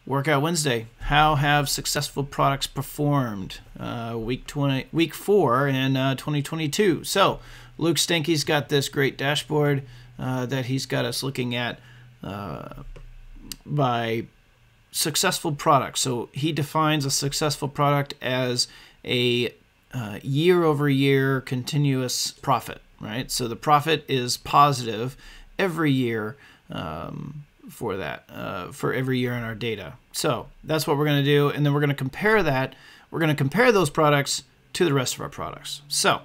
Workout Wednesday. How have successful products performed? Week 4 in 2022. So Luke Stanky's got this great dashboard that he's got us looking at by successful products. So he defines a successful product as a year-over-year continuous profit, right? So the profit is positive every year for that, for every year in our data. So that's what we're going to do, and then we're going to compare that. We're going to compare those products to the rest of our products. So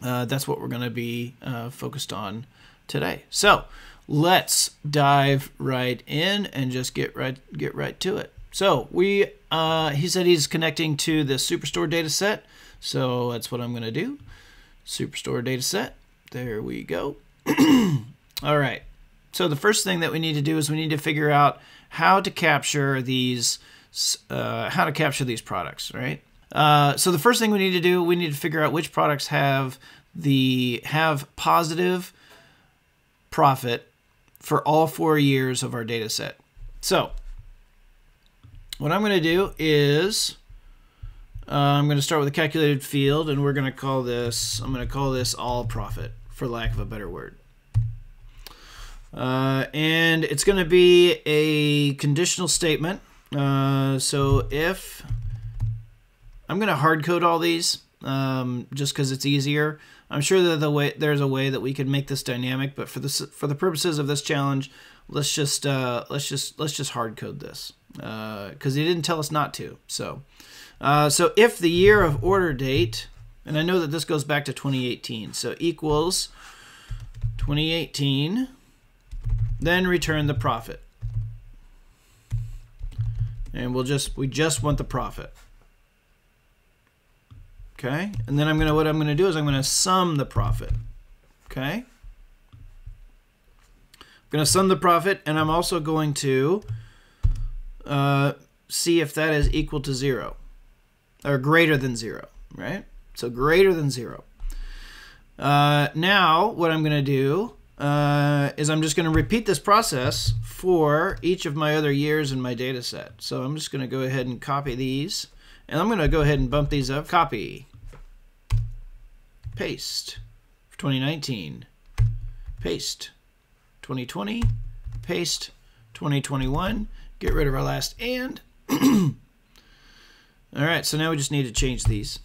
that's what we're going to be focused on today. So let's dive right in and just get right to it. So he said he's connecting to the Superstore data set. So that's what I'm going to do. Superstore data set. There we go. All right. So the first thing that we need to do is we need to figure out how to capture these products, right? So the first thing we need to do, we need to figure out which products have positive profit for all 4 years of our data set. So what I'm going to do is I'm going to start with a calculated field, and we're going to call this, I'm going to call this all profit, for lack of a better word. And it's going to be a conditional statement. So if I'm going to hard code all these, just because it's easier. I'm sure that there's a way that we could make this dynamic, but for the purposes of this challenge, let's just hard code this because he didn't tell us not to. So if the year of order date, and I know that this goes back to 2018, so equals 2018. Then return the profit, and we just want the profit. Okay, and then what I'm gonna do is I'm gonna sum the profit. Okay, I'm gonna sum the profit, and I'm also going to see if that is equal to 0 or greater than 0. Right, so greater than 0. Now what I'm gonna do is I'm just going to repeat this process for each of my other years in my data set. So I'm just going to go ahead and copy these, and I'm going to go ahead and bump these up. Copy, paste for 2019, paste 2020, paste 2021, get rid of our last and. All right, so now we just need to change these.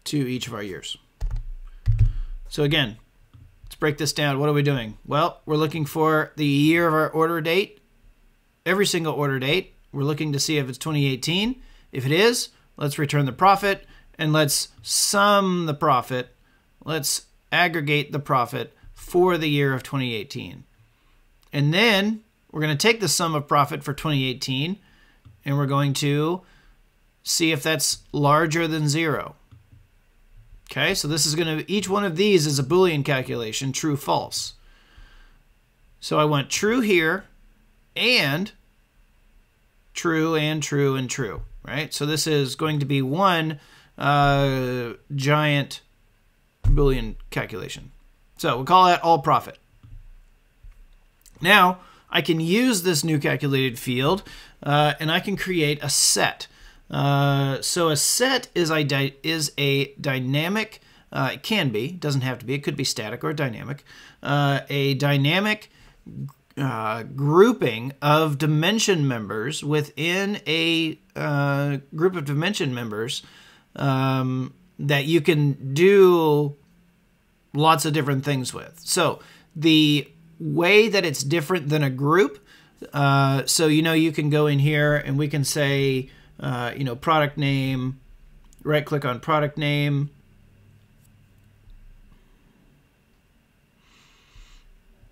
To each of our years. So again, let's break this down. What are we doing? Well, we're looking for the year of our order date, every single order date. We're looking to see if it's 2018. If it is, let's return the profit, and let's sum the profit. Let's aggregate the profit for the year of 2018. And then we're going to take the sum of profit for 2018, and we're going to see if that's larger than 0. Okay, so this is going to, each one of these is a Boolean calculation, true, false. So I want true here, and true, and true, and true, right? So this is going to be one giant Boolean calculation. So we'll call that all profit. Now, I can use this new calculated field, and I can create a set. So a set is a dynamic, it can be, doesn't have to be, it could be static or dynamic, a dynamic grouping of dimension members within a group of dimension members that you can do lots of different things with. So the way that it's different than a group, so you can go in here and we can say, product name, right click on product name,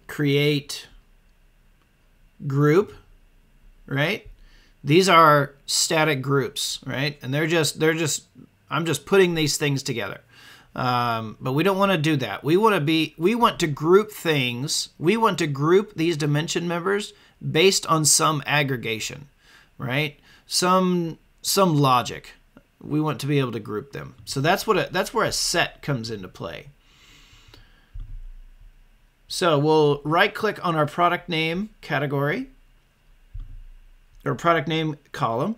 create group, right? These are static groups, right? And I'm just putting these things together. But we don't want to do that. We want to group things. We want to group these dimension members based on some aggregation, right? Some logic. We want to be able to group them. So that's where a set comes into play. So we'll right click on our product name category or product name column,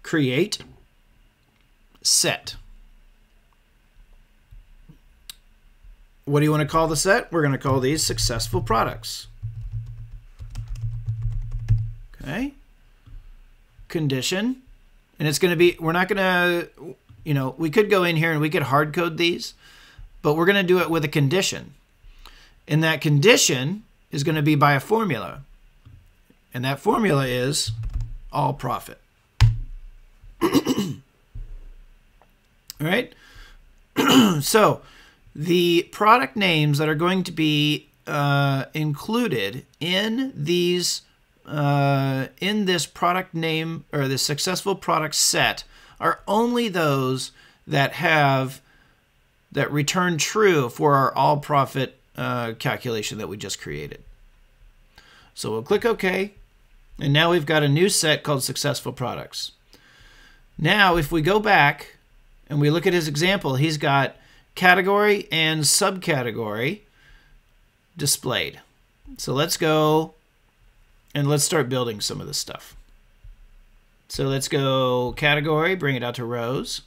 create, set. What do you want to call the set? We're going to call these successful products. Okay. Condition. And it's going to be, we're not going to, you know, we could go in here and we could hard code these, but we're going to do it with a condition. And that condition is going to be by a formula. And that formula is all profit. All right. So the product names that are going to be included in these in this product name or the successful product set are only those that return true for our all profit calculation that we just created. So we'll click OK, and now we've got a new set called successful products. Now if we go back and we look at his example, he's got category and subcategory displayed. So let's go and let's start building some of this stuff. So let's go category, bring it out to rows.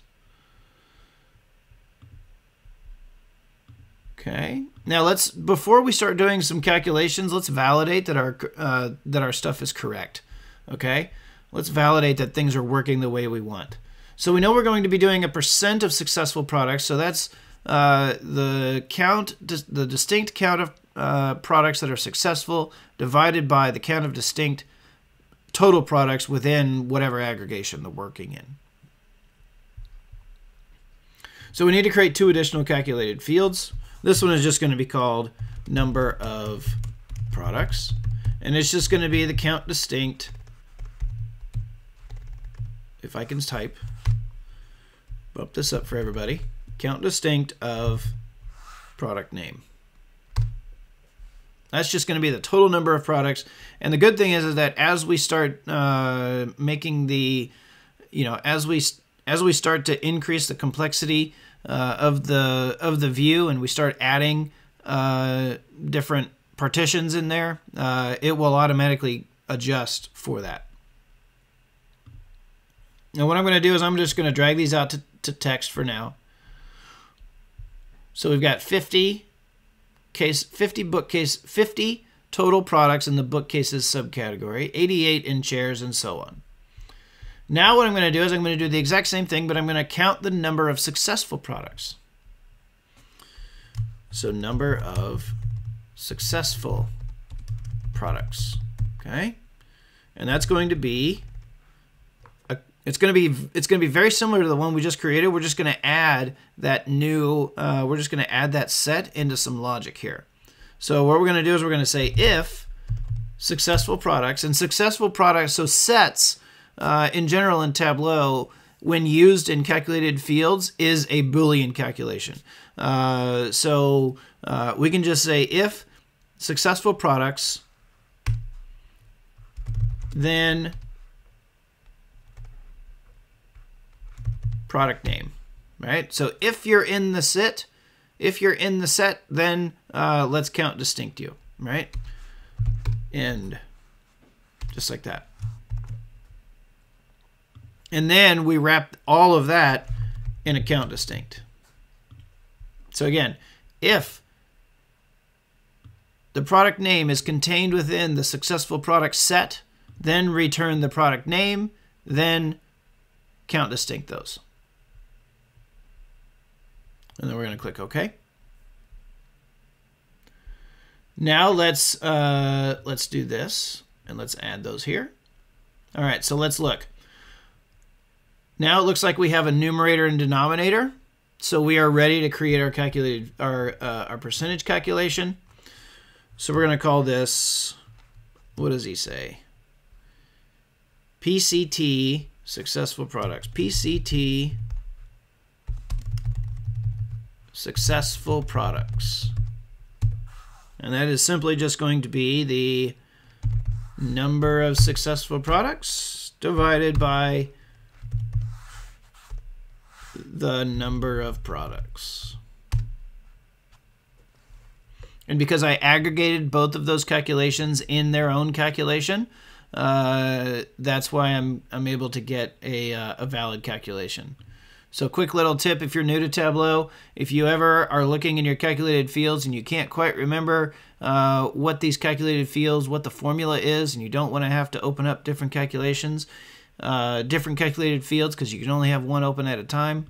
Okay. Now before we start doing some calculations, let's validate that our stuff is correct. Okay. Let's validate that things are working the way we want. So we know we're going to be doing a % of successful products. So that's the distinct count of products that are successful divided by the count of distinct total products within whatever aggregation they're working in. So we need to create 2 additional calculated fields. This one is just going to be called number of products, and it's just going to be the count distinct, if I can type, bump this up for everybody, count distinct of product name. That's just going to be the total number of products. And the good thing is that as we start making the, you know, as we start to increase the complexity of the view, and we start adding different partitions in there, it will automatically adjust for that. Now what I'm going to do is I'm just going to drag these out to text for now. So we've got 50 total products in the bookcases subcategory, 88 in chairs, and so on. Now what I'm going to do is I'm going to do the exact same thing, but I'm going to count the number of successful products. So number of successful products, okay? And that's going to be it's going to be very similar to the one we just created. We're just going to add that new we're just going to add that set into some logic here. So what we're going to do is we're going to say if successful products, and successful products, so sets in general in Tableau when used in calculated fields is a Boolean calculation. So we can just say if successful products, then product name, right? So if you're in the set, then let's count distinct you, right? End, just like that. And then we wrap all of that in a count distinct. So again, if the product name is contained within the successful product set, then return the product name, then count distinct those. And then we're going to click OK. Now let's do this, and let's add those here. All right, so let's look. Now it looks like we have a numerator and denominator, so we are ready to create our percentage calculation. So we're going to call this, what does he say? PCT successful products. PCT successful products. And that is simply just going to be the number of successful products divided by the number of products. And because I aggregated both of those calculations in their own calculation, that's why I'm able to get a valid calculation. So quick little tip if you're new to Tableau, if you ever are looking in your calculated fields and you can't quite remember what these calculated fields, what the formula is, and you don't want to have to open up different calculations, different calculated fields because you can only have one open at a time,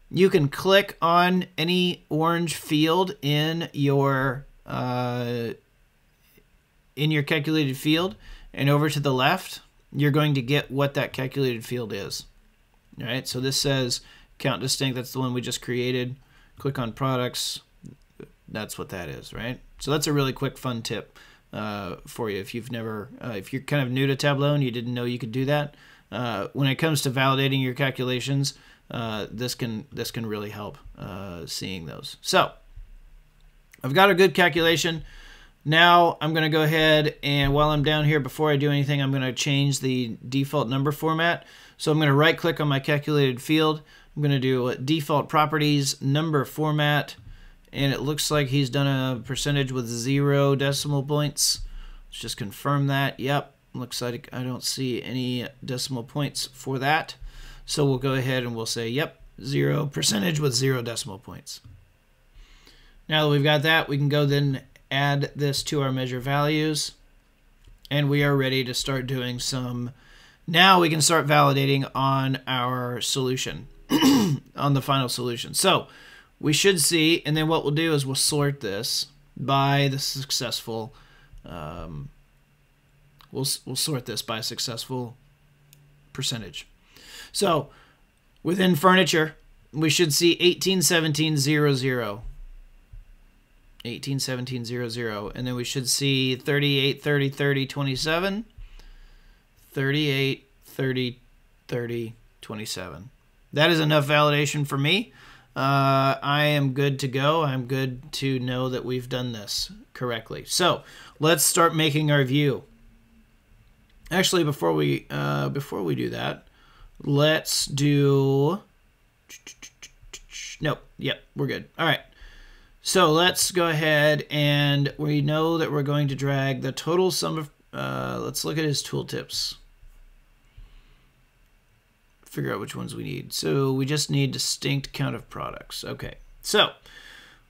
you can click on any orange field in your calculated field, and over to the left, you're going to get what that calculated field is. All right, so this says count distinct. That's the one we just created. Click on products. That's what that is, right? So that's a really quick, fun tip for you if you've never, if you're kind of new to Tableau and you didn't know you could do that. When it comes to validating your calculations, this can really help seeing those. So I've got a good calculation. Now I'm going to go ahead and while I'm down here, before I do anything, I'm going to change the default number format. So I'm going to right click on my calculated field. I'm going to do default properties, number format, and it looks like he's done a percentage with 0 decimal points. Let's just confirm that. Yep, looks like I don't see any decimal points for that. So we'll go ahead and we'll say, yep, 0% with 0 decimal points. Now that we've got that, we can go then add this to our measure values, and we are ready to start doing some. Now we can start validating on our solution, on the final solution. So we should see, and then what we'll do is we'll sort this by the successful, we'll sort this by successful percentage. So within furniture, we should see 181700. 181700, and then we should see 38 30 30 27, 38 30 30 27. That is enough validation for me. I am good to go. I'm good to know that we've done this correctly. So let's start making our view. Actually, before we do that, let's do. Nope. Yep, we're good. All right. So let's go ahead, and we know that we're going to drag the total sum of, let's look at his tooltips. Figure out which ones we need. So we just need distinct count of products. Okay, so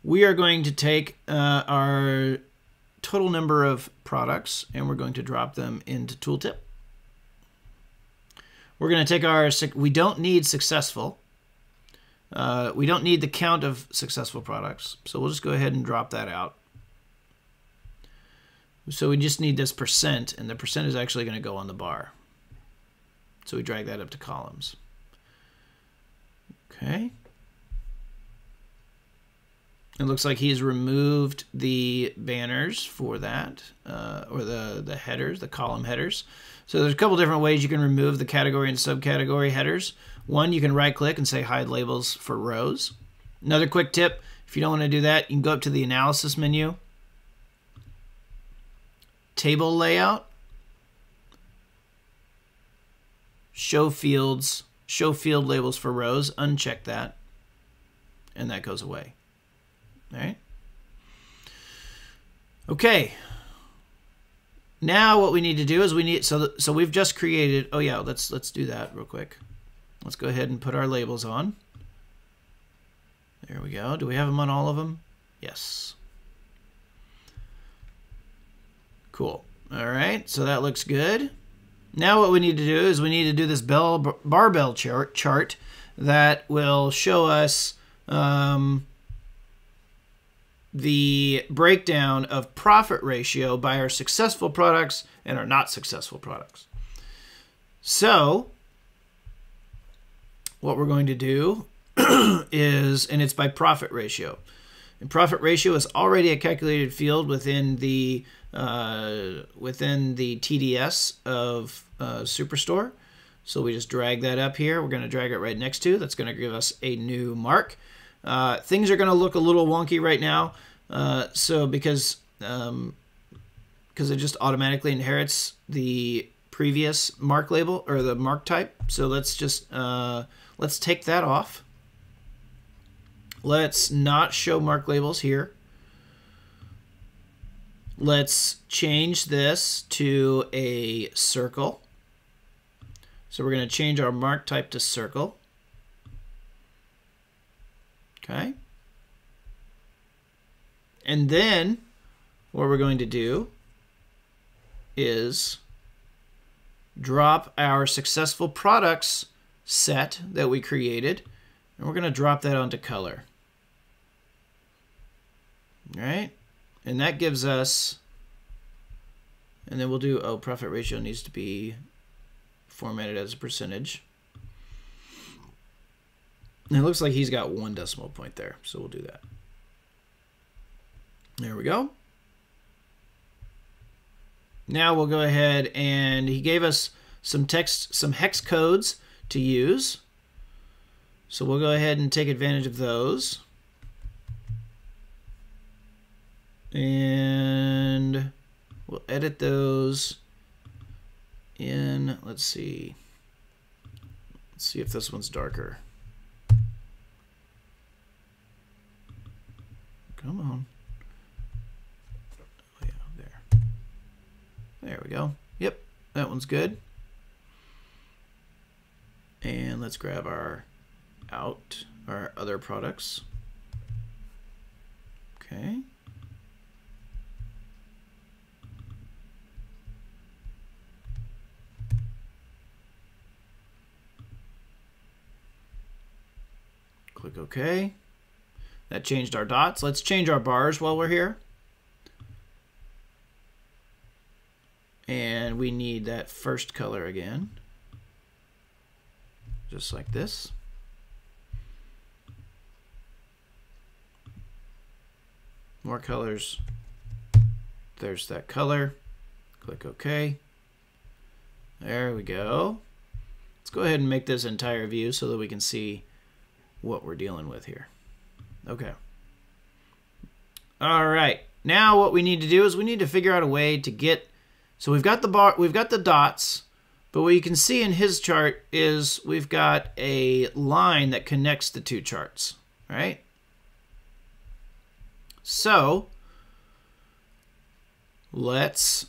we are going to take our total number of products, and we're going to drop them into tooltip. We're going to take our, we don't need successful. We don't need the count of successful products, so we'll just go ahead and drop that out. So we just need this percent, and the percent is actually going to go on the bar. So we drag that up to columns. Okay. It looks like he's removed the banners for that, or the headers, the column headers. So there's a couple different ways you can remove the category and subcategory headers. One, you can right-click and say Hide Labels for Rows. Another quick tip, if you don't want to do that, you can go up to the Analysis menu, Table Layout, Show Fields, Show Field Labels for Rows, uncheck that, and that goes away. All right. Okay. Now what we need to do is we need, so we've just created, oh yeah, let's do that real quick. Let's go ahead and put our labels on. There we go. Do we have them on all of them? Yes. Cool. All right, so that looks good. Now what we need to do is we need to do this barbell chart that will show us the breakdown of profit ratio by our successful products and our not successful products. So what we're going to do is, and it's by profit ratio. And profit ratio is already a calculated field within the TDS of Superstore. So we just drag that up here. We're going to drag it right next to. That's going to give us a new mark. Things are going to look a little wonky right now. So because it just automatically inherits the previous mark label or the mark type. So let's just let's take that off. Let's not show mark labels here. let's change this to a circle. So we're going to change our mark type to circle. Okay. And then what we're going to do is drop our successful products set that we created, and we're going to drop that onto color. All right. And that gives us, and then we'll do, oh, profit ratio needs to be formatted as a percentage. And it looks like he's got 1 decimal point there, so we'll do that. There we go. Now we'll go ahead, and he gave us some text, some hex codes to use. So we'll go ahead and take advantage of those. And we'll edit those in, let's see if this one's darker. Come on. Oh, yeah, there we go. Yep, that one's good. And let's grab our other products. Okay. Click OK. That changed our dots. Let's change our bars while we're here. And we need that first color again. Just like this. More colors. There's that color. Click OK. There we go. Let's go ahead and make this entire view so that we can see what we're dealing with here. Okay. All right. Now what we need to do is we need to figure out a way to get, so we've got the bar, we've got the dots, but what you can see in his chart is we've got a line that connects the two charts, right? So let's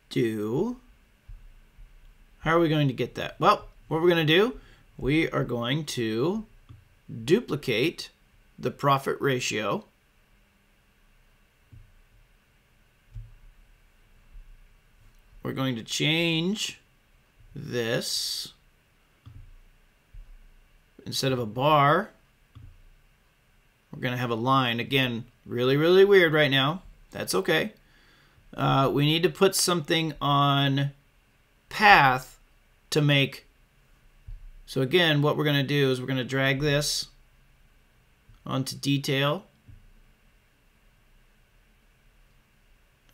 do, how are we going to get that? Well, what we're going to do, we are going to duplicate the profit ratio. We're going to change this. Instead of a bar, we're going to have a line. Again, really, really weird right now. That's okay. We need to put something on path to make. So again, what we're going to do is we're going to drag this onto detail.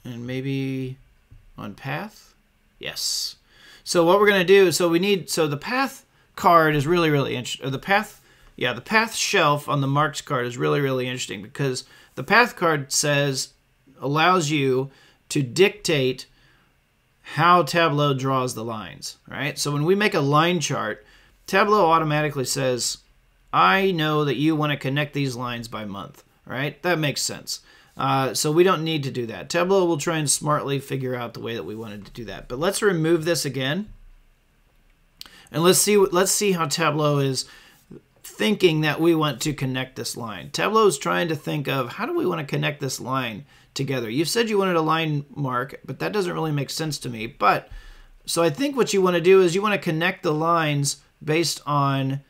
And maybe on path. Yes. So what we're going to do, so the path card is really, really interesting. The path shelf on the marks card is really, really interesting because the path card allows you to dictate how Tableau draws the lines, right? So when we make a line chart, Tableau automatically says, I know that you want to connect these lines by month, right? That makes sense. So we don't need to do that. Tableau will try and smartly figure out the way that we wanted to do that. But let's remove this again. And let's see how Tableau is thinking that we want to connect this line. Tableau is trying to think of how do we want to connect this line together. You said you wanted a line mark, but that doesn't really make sense to me. So I think what you want to do is you want to connect the lines based on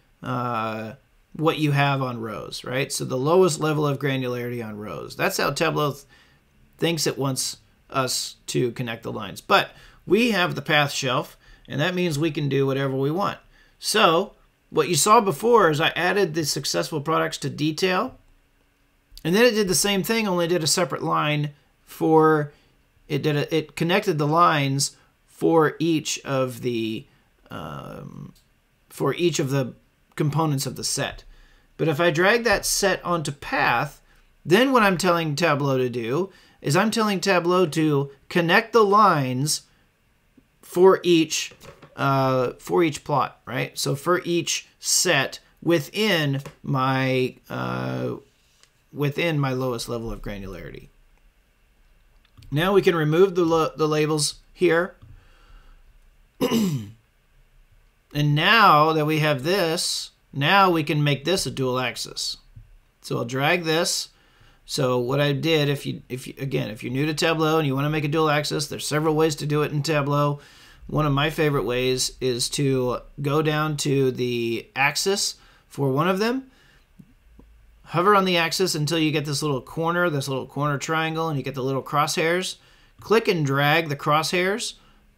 what you have on rows, right? So the lowest level of granularity on rows. That's how Tableau thinks it wants us to connect the lines. But we have the path shelf, and that means we can do whatever we want. So what you saw before is I added the successful products to detail, and then it did the same thing, only did a separate line for, it connected the lines for each of the components of the set. But if I drag that set onto path, then what I'm telling Tableau to do is I'm telling Tableau to connect the lines for each plot, right? So for each set within my lowest level of granularity. Now we can remove the labels here. And now that we have this, now we can make this a dual axis. So I'll drag this. So what I did, if you're new to Tableau and you want to make a dual axis, there's several ways to do it in Tableau. One of my favorite ways is to go down to the axis for one of them, hover on the axis until you get this little corner triangle, and you get the little crosshairs. Click and drag the crosshairs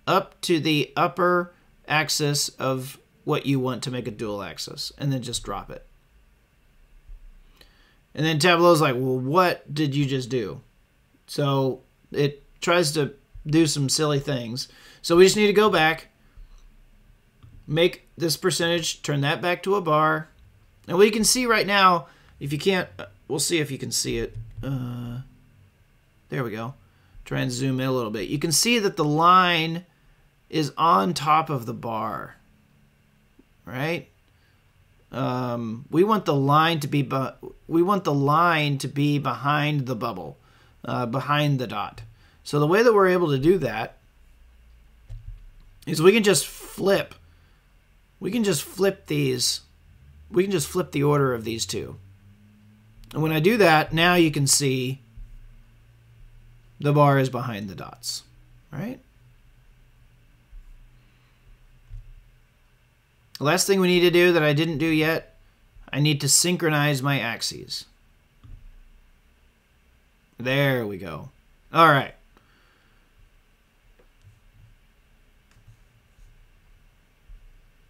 up to the upper axis of what you want to make a dual axis, and then just drop it. And then Tableau's like, well, what did you just do? So it tries to do some silly things. So we just need to go back, make this percentage, turn that back to a bar. And we can see right now, if you can't, we'll see if you can see it. There we go. Try and zoom in a little bit. You can see that the line is on top of the bar, right? We want the line to be behind the bubble, behind the dot. So the way that we're able to do that is we can just flip. We can just flip these. We can just flip the order of these two. And when I do that, now you can see the bar is behind the dots, right? The last thing we need to do that I didn't do yet, I need to synchronize my axes. There we go. All right.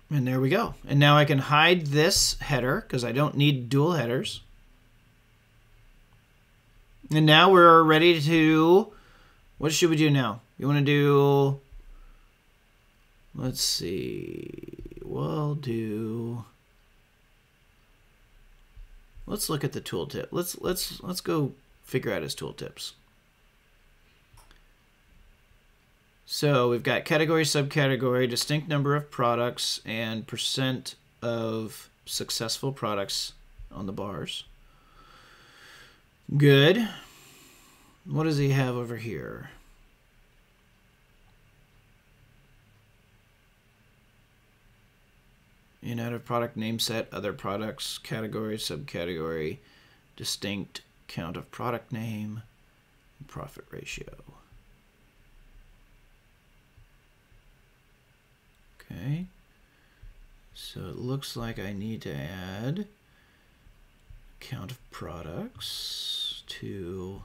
And there we go. And now I can hide this header because I don't need dual headers. And now we're ready to, what should we do now? You want to do, let's see, we'll do, let's look at the tooltip. Let's go figure out his tooltips. So we've got category, subcategory, distinct number of products, and percent of successful products on the bars. Good. What does he have over here? In out of product name set, other products, category, subcategory, distinct, count of product name, profit ratio. Okay, so it looks like I need to add count of products to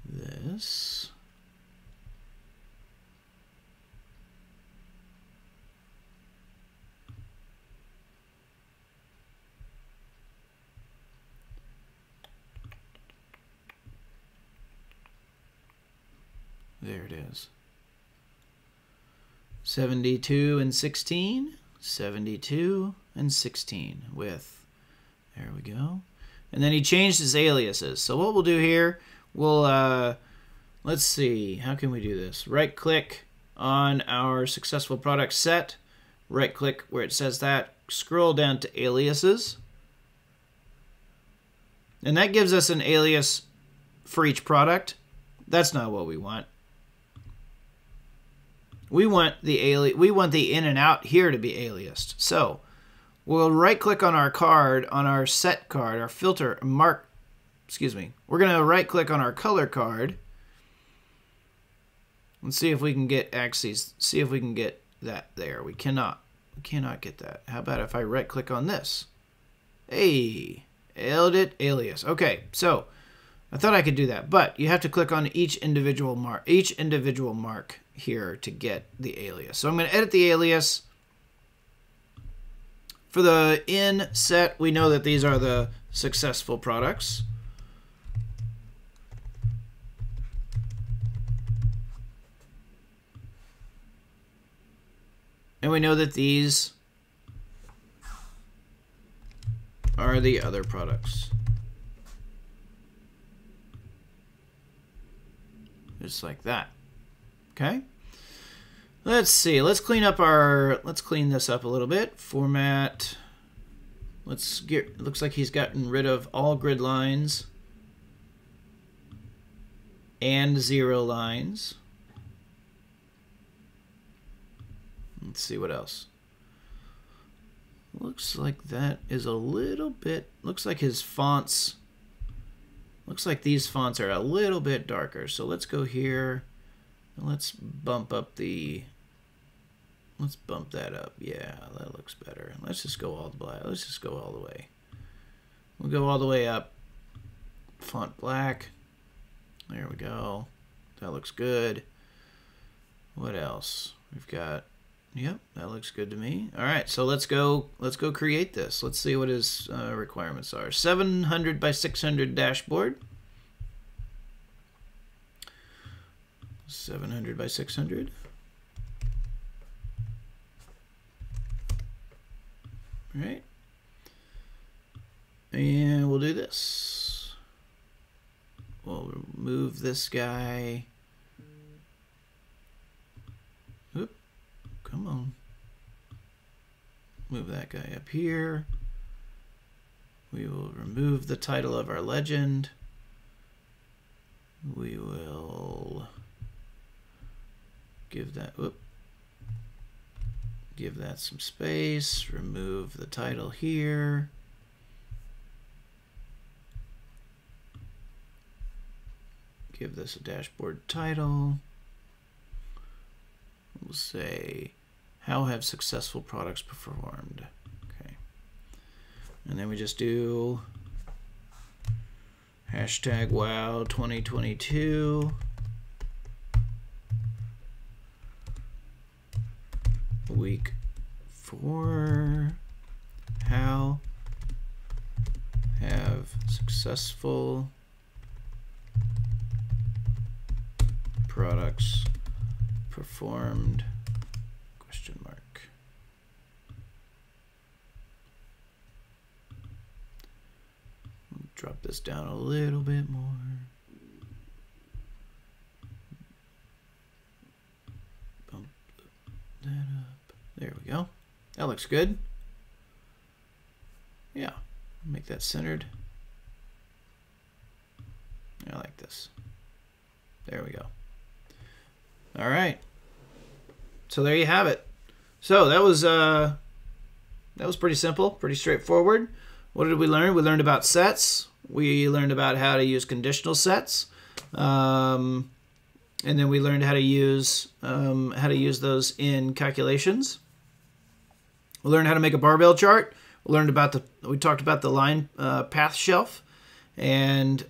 this. There it is. 72 and 16, 72 and 16 with, there we go. And then he changed his aliases. So what we'll do here, we'll, let's see, how can we do this? Right click on our successful product set, right click where it says that, scroll down to aliases. And that gives us an alias for each product. That's not what we want. We want the in and out here to be aliased. So we'll right click on our card, on our set card, our filter mark, excuse me. We're going to right click on our color card and see if we can get axes, see if we can get that there. We cannot get that. How about if I right click on this? Hey, edit alias. Okay, so I thought I could do that, but you have to click on each individual mark here to get the alias. So I'm going to edit the alias. For the in set, we know that these are the successful products. And we know that these are the other products. Just like that. Okay. Let's see. Let's clean this up a little bit. Format. Looks like he's gotten rid of all grid lines. and 0 lines. Let's see what else. Looks like that is a little bit, looks like his fonts, looks like these fonts are a little bit darker. So let's go here and let's bump up the, let's bump that up. Yeah, that looks better. Let's just go all the way. Let's just go all the way. We'll go all the way up. Font black. There we go. That looks good. What else? We've got, yep, that looks good to me. All right, so let's go create this. Let's see what his requirements are. 700 by 600 dashboard. 700 by 600. All right. And we'll do this. We'll remove this guy. Oop, come on. Move that guy up here. We will remove the title of our legend. We will give that, give that some space. Remove the title here. Give this a dashboard title. We'll say, how have successful products performed? Okay. And then we just do hashtag wow 2022. Week 4. How have successful products performed? Question mark. Drop this down a little bit more. Bump that up. There we go. That looks good. Yeah, make that centered. I like this. There we go. All right. So there you have it. So that was pretty simple, pretty straightforward. What did we learn? We learned about sets. We learned about how to use conditional sets, and then we learned how to use those in calculations. We learned how to make a barbell chart. We talked about the line path shelf, and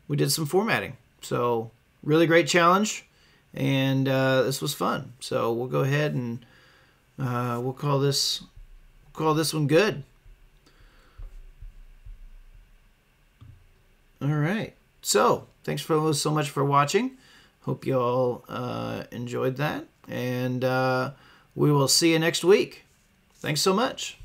we did some formatting. So really great challenge, and this was fun. So we'll go ahead and we'll call this one good. All right. So thanks so much for watching. Hope you all enjoyed that, and we will see you next week. Thanks so much.